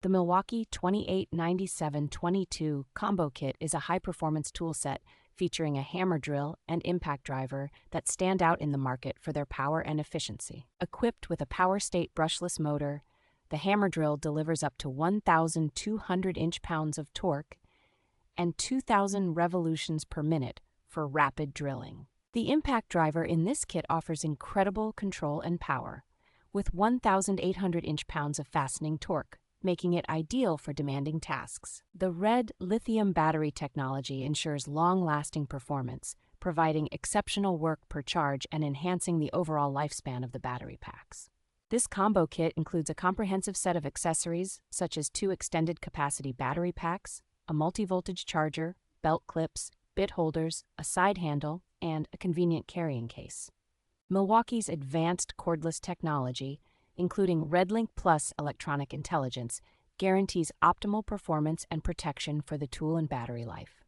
The Milwaukee 289722 Combo Kit is a high-performance tool set featuring a hammer drill and impact driver that stand out in the market for their power and efficiency. Equipped with a POWERSTATE brushless motor, the hammer drill delivers up to 1,200 inch-pounds of torque and 2,000 revolutions per minute for rapid drilling. The impact driver in this kit offers incredible control and power, with 1,800 inch-pounds of fastening torque, making it ideal for demanding tasks. The REDLITHIUM battery technology ensures long-lasting performance, providing exceptional work per charge and enhancing the overall lifespan of the battery packs. This combo kit includes a comprehensive set of accessories such as 2 extended capacity battery packs, a multi-voltage charger, belt clips, bit holders, a side handle, and a convenient carrying case. Milwaukee's advanced cordless technology, including REDLINK PLUS electronic intelligence, guarantees optimal performance and protection for the tool and battery life.